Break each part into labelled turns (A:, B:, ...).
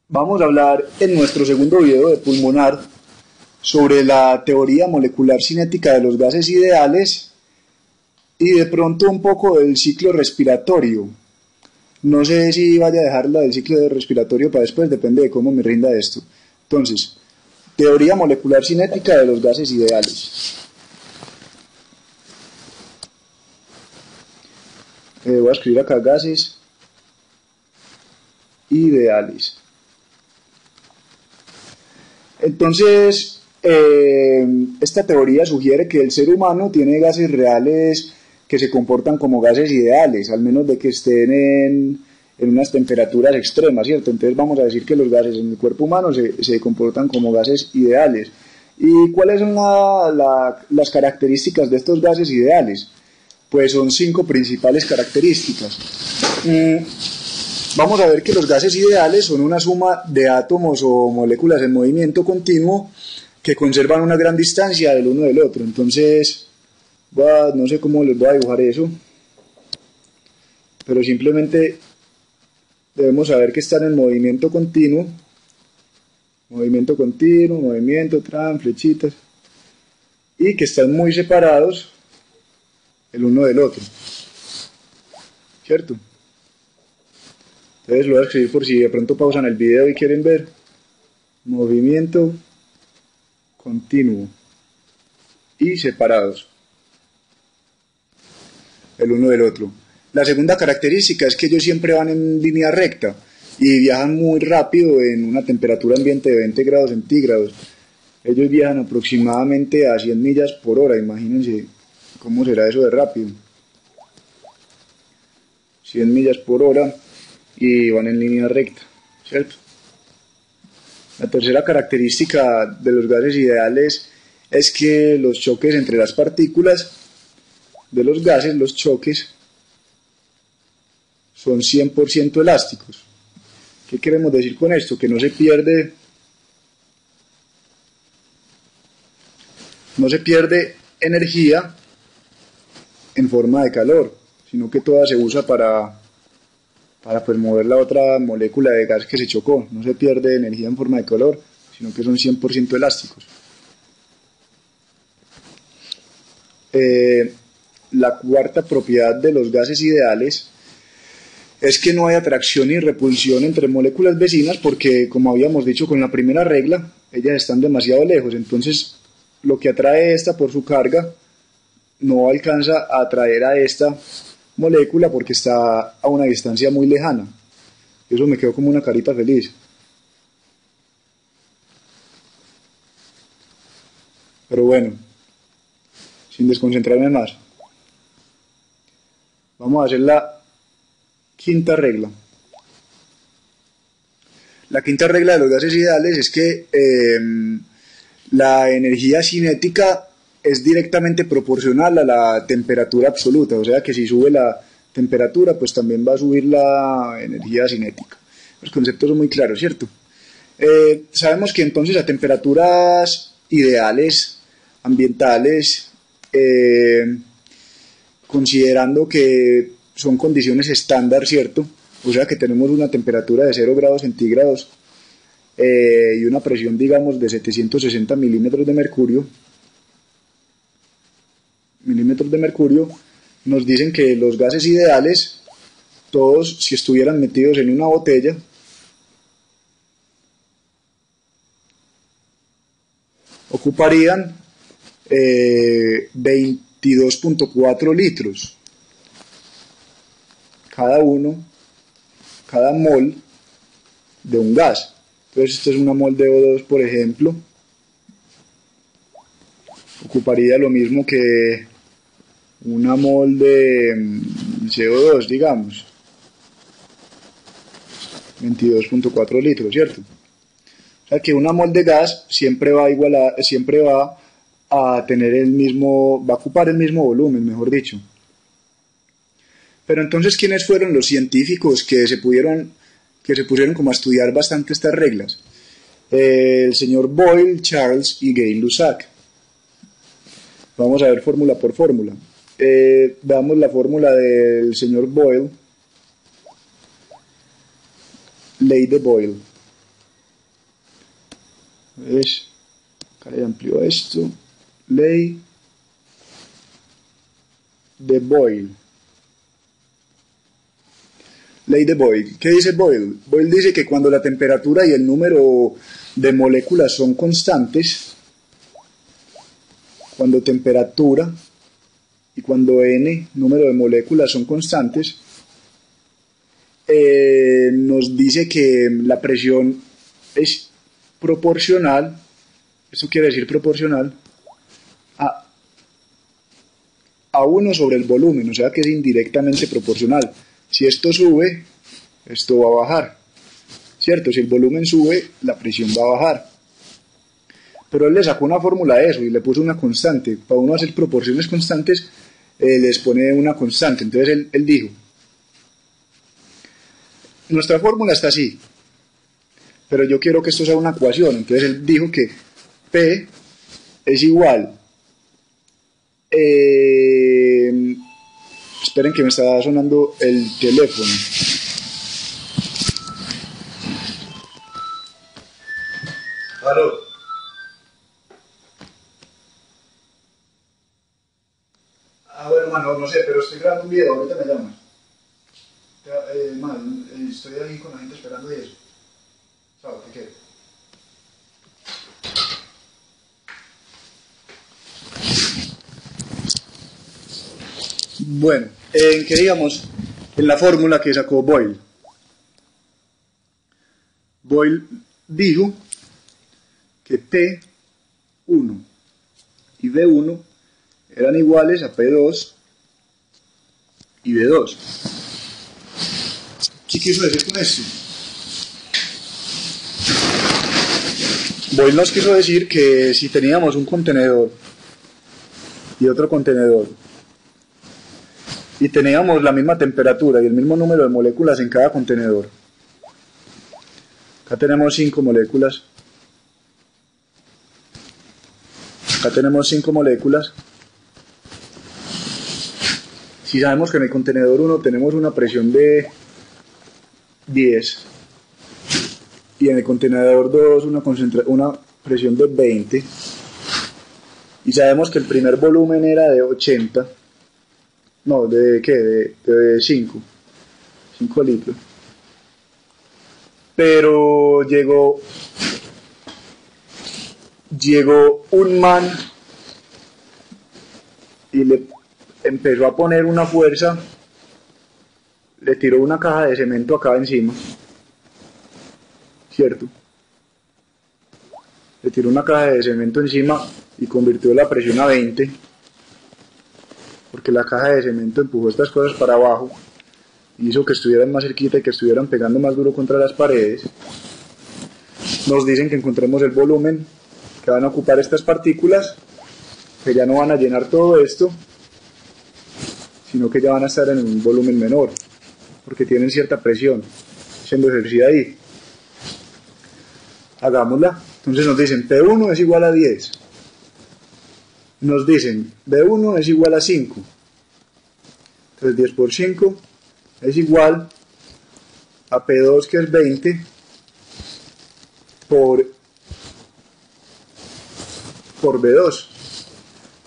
A: Vamos a hablar en nuestro segundo video de pulmonar sobre la teoría molecular cinética de los gases ideales y de pronto un poco del ciclo respiratorio. No sé si vaya a dejarla del ciclo respiratorio para después, depende de cómo me rinda esto. Entonces, teoría molecular cinética de los gases ideales. Voy a escribir acá gases ideales. Entonces, esta teoría sugiere que el ser humano tiene gases reales que se comportan como gases ideales, al menos de que estén en unas temperaturas extremas, ¿cierto? Entonces vamos a decir que los gases en el cuerpo humano se comportan como gases ideales. ¿Y cuáles son las características de estos gases ideales? Pues son 5 principales características. Vamos a ver que los gases ideales son una suma de átomos o moléculas en movimiento continuo que conservan una gran distancia del uno del otro. Entonces, no sé cómo les voy a dibujar eso, pero simplemente debemos saber que están en movimiento continuo, movimiento, flechitas, y que están muy separados el uno del otro, ¿cierto? Entonces lo voy a escribir por si de pronto pausan el video y quieren ver. Movimiento continuo y separados el uno del otro. La segunda característica es que ellos siempre van en línea recta y viajan muy rápido en una temperatura ambiente de 20 grados centígrados. Ellos viajan aproximadamente a 100 millas por hora, imagínense cómo será eso de rápido. 100 millas por hora y van en línea recta, ¿cierto? La tercera característica de los gases ideales es que los choques entre las partículas de los gases, los choques, son 100% elásticos. ¿Qué queremos decir con esto? Que no se pierde energía en forma de calor, sino que toda se usa para pues mover la otra molécula de gas que se chocó. No se pierde energía en forma de calor, sino que son 100% elásticos. La cuarta propiedad de los gases ideales es que no hay atracción ni repulsión entre moléculas vecinas porque, como habíamos dicho con la primera regla, ellas están demasiado lejos. Entonces, lo que atrae esta por su carga no alcanza a atraer a esta molécula porque está a una distancia muy lejana. Eso me quedó como una carita feliz. Pero bueno, sin desconcentrarme más, vamos a hacer la quinta regla. La quinta regla de los gases ideales es que la energía cinética es directamente proporcional a la temperatura absoluta, o sea que si sube la temperatura, pues también va a subir la energía cinética. Los conceptos son muy claros, ¿cierto? Sabemos que entonces a temperaturas ideales, ambientales, considerando que son condiciones estándar, ¿cierto? O sea que tenemos una temperatura de 0 grados centígrados y una presión, digamos, de 760 milímetros de mercurio, nos dicen que los gases ideales, todos si estuvieran metidos en una botella, ocuparían 22.4 litros cada mol de un gas. Entonces esto es una mol de O2, por ejemplo, ocuparía lo mismo que una mol de CO2, digamos, 22.4 litros, ¿cierto? O sea que una mol de gas siempre va a tener va a ocupar el mismo volumen, mejor dicho. Pero entonces, ¿quiénes fueron los científicos que se pusieron como a estudiar bastante estas reglas? El señor Boyle, Charles y Gay-Lussac. Vamos a ver fórmula por fórmula. Veamos la fórmula del señor Boyle, ley de Boyle. Es, acá le amplio esto, ley de Boyle. Ley de Boyle. ¿Qué dice Boyle? Boyle dice que cuando la temperatura y el número de moléculas son constantes, cuando temperatura y cuando n, número de moléculas, son constantes, nos dice que la presión es proporcional, eso quiere decir proporcional, a 1 sobre el volumen, o sea que es indirectamente proporcional. Si esto sube, esto va a bajar, ¿cierto? Si el volumen sube, la presión va a bajar. Pero él le sacó una fórmula de eso y le puso una constante. Para uno hacer proporciones constantes, les pone una constante. Entonces él dijo, nuestra fórmula está así, pero yo quiero que esto sea una ecuación. Entonces él dijo que P es igual, esperen que me está sonando el teléfono. ¿Aló? Ah, bueno, mano, no sé, pero estoy grabando un video, ahorita me llamas. Estoy ahí con la gente esperando y eso. Chao, te quiero. Bueno, ¿en qué digamos? En la fórmula que sacó Boyle. Boyle dijo que P1 y B1 eran iguales a P2 y B2. ¿Qué quiso decir con esto? Boyle nos quiso decir que si teníamos un contenedor y otro contenedor y teníamos la misma temperatura y el mismo número de moléculas en cada contenedor, acá tenemos 5 moléculas, acá tenemos 5 moléculas, si sabemos que en el contenedor 1 tenemos una presión de 10 y en el contenedor 2 una presión de 20 y sabemos que el primer volumen era de 80, no, ¿de qué? De 5 litros. Pero llegó un man y le empezó a poner una fuerza, le tiró una caja de cemento acá encima, ¿cierto? Le tiró una caja de cemento encima y convirtió la presión a 20, porque la caja de cemento empujó estas cosas para abajo, hizo que estuvieran más cerquita y que estuvieran pegando más duro contra las paredes. Nos dicen que encontremos el volumen que van a ocupar estas partículas, que ya no van a llenar todo esto, sino que ya van a estar en un volumen menor, porque tienen cierta presión siendo ejercida ahí. Hagámosla. Entonces nos dicen P1 es igual a 10. Nos dicen B1 es igual a 5. Entonces 10 por 5 es igual a P2, que es 20, por B2.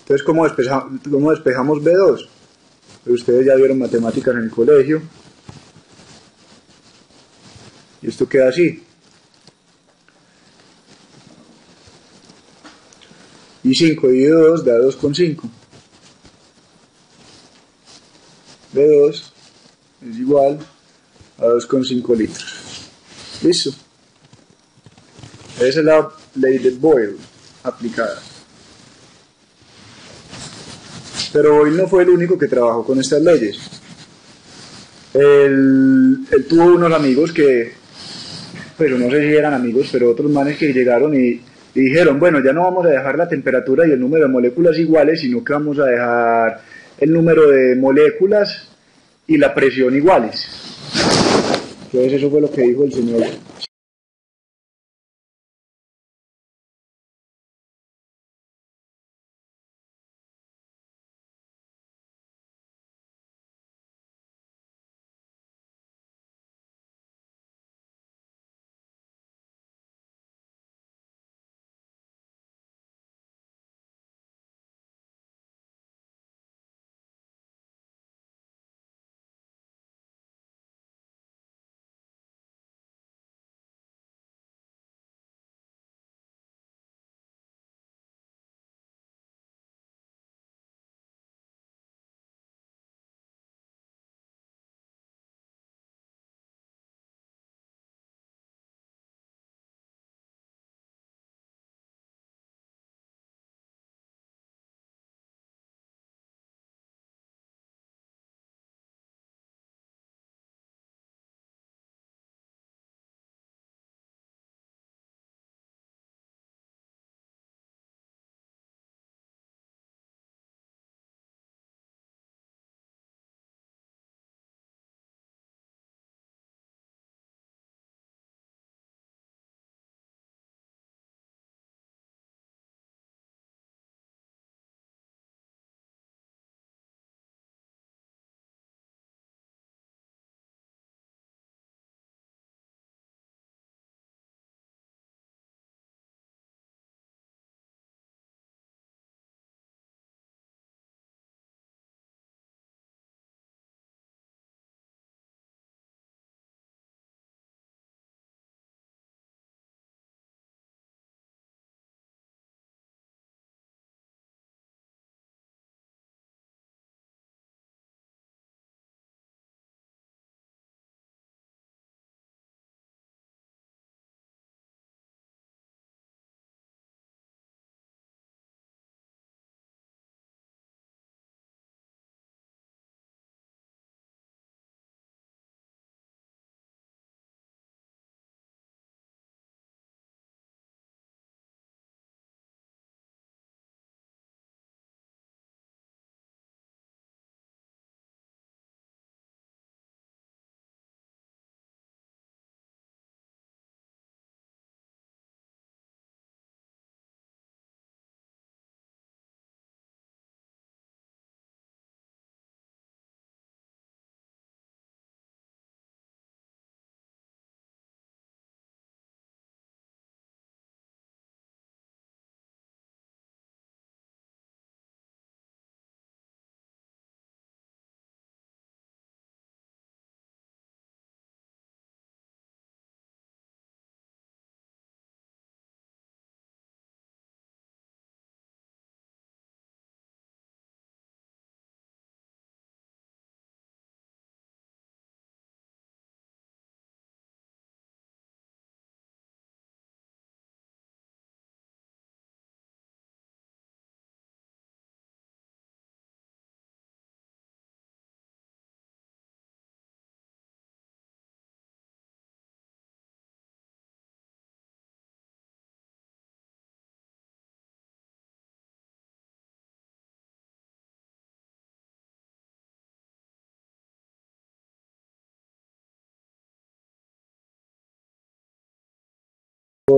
A: Entonces, ¿cómo despejamos B2? Pues ustedes ya vieron matemáticas en el colegio. Y esto queda así. Y 5 dividido 2 da 2,5. B2 es igual a 2,5 litros. ¿Listo? Esa es la ley de Boyle aplicada. Pero Boyle no fue el único que trabajó con estas leyes. Él tuvo unos amigos que, pero no sé si eran amigos, pero otros manes que llegaron y dijeron, bueno, ya no vamos a dejar la temperatura y el número de moléculas iguales, sino que vamos a dejar el número de moléculas y la presión iguales. Entonces eso fue lo que dijo el señor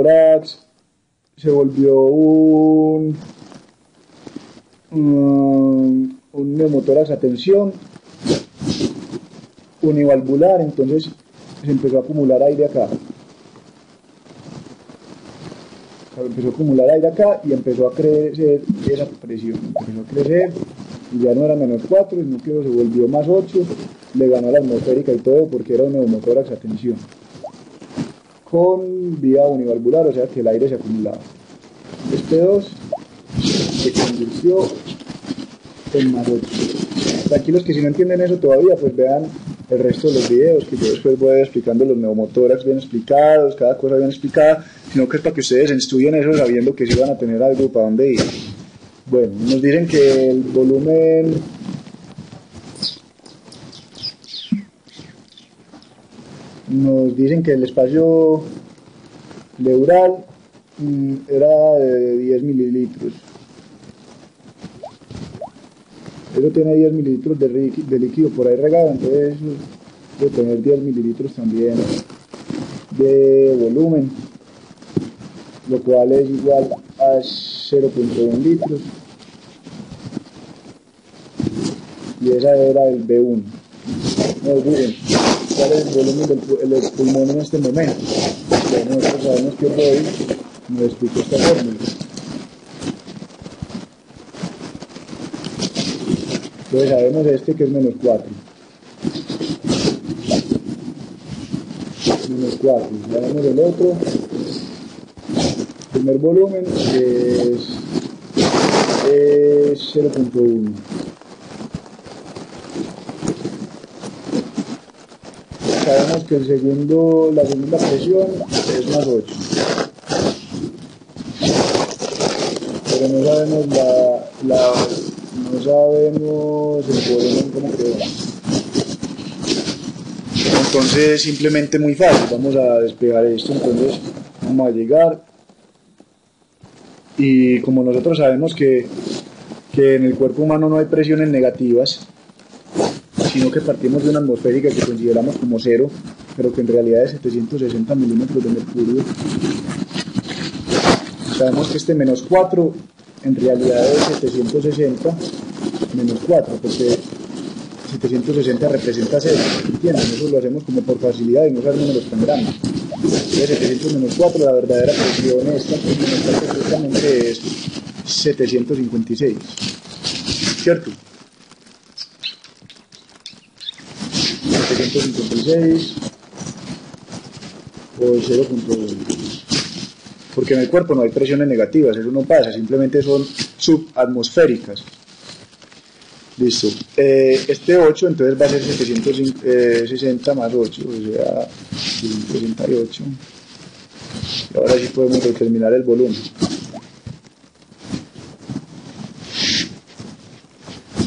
A: neumotórax se volvió un neumotórax a tensión univalvular, entonces se empezó a acumular aire acá. Empezó a acumular aire acá y empezó a crecer esa presión, empezó a crecer y ya no era -4, el núcleo se volvió +8, le ganó a la atmosférica y todo porque era un neumotórax a tensión con vía univalvular, o sea que el aire se acumulaba. Este 2 se convirtió en +8. Tranquilos que si no entienden eso todavía, pues vean el resto de los videos, que yo después voy explicando los neumotórax bien explicados, cada cosa bien explicada, sino que es para que ustedes estudien eso sabiendo que sí van a tener algo para dónde ir. Bueno, nos dicen que el volumen nos dicen que el espacio pleural era de 10 mililitros. Eso tiene 10 mililitros de líquido por ahí regado, entonces debe tener 10 mililitros también de volumen, lo cual es igual a 0.1 litros. Y esa era el B1. No olviden, ¿cuál es el volumen del pulmón en este momento? Bueno, nosotros sabemos que Roy nos explicó esta fórmula. Entonces sabemos este que es -4. -4. Sabemos el otro. El primer volumen es 0.1. Sabemos que la segunda presión es +8. Pero no sabemos no sabemos el volumen cómo quedó. Entonces simplemente muy fácil, vamos a despegar esto, entonces vamos a llegar y como nosotros sabemos que en el cuerpo humano no hay presiones negativas, sino que partimos de una atmosférica que consideramos como 0, pero que en realidad es 760 milímetros de mercurio. Sabemos que este -4 en realidad es 760 -4, porque 760 representa 0, ¿entienden? Eso lo hacemos como por facilidad y no usar números tan grandes. Entonces 700 -4, la verdadera presión esta precisamente es 756, ¿cierto? 756 por 0.1, porque en el cuerpo no hay presiones negativas, eso no pasa, simplemente son subatmosféricas. Listo. Este 8 entonces va a ser 760 más 8, o sea 68. Y ahora sí podemos determinar el volumen.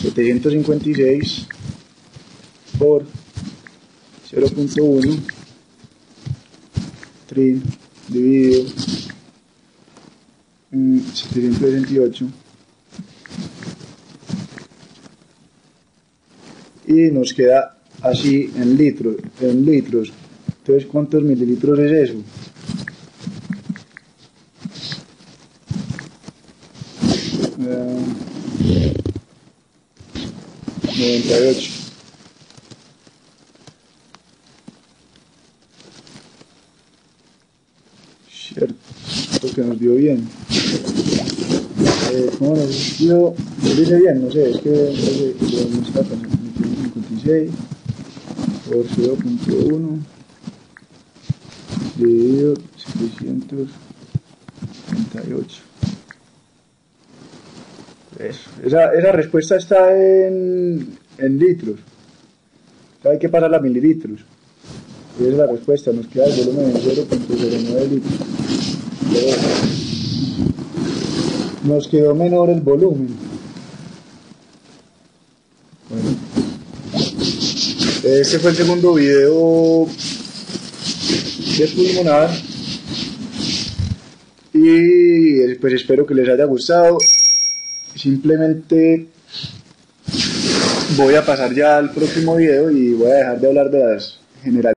A: 756 por 0.1 trin dividido 768 y nos queda así en litros. Entonces, ¿cuántos mililitros es eso? Uh, 98. Cierto, porque nos dio bien. ¿Cómo nos dio? ¿Nos dice bien? No sé, es que no está pasando. 56 por 0.1 dividido 738. Esa respuesta está en litros. Hay que pasar a mililitros. Y esa es la respuesta. Nos queda el volumen de 0.09 litros. Nos quedó menor el volumen. Bueno. Este fue el segundo video de pulmonar. Y pues espero que les haya gustado. Simplemente voy a pasar ya al próximo video y voy a dejar de hablar de las generalidades.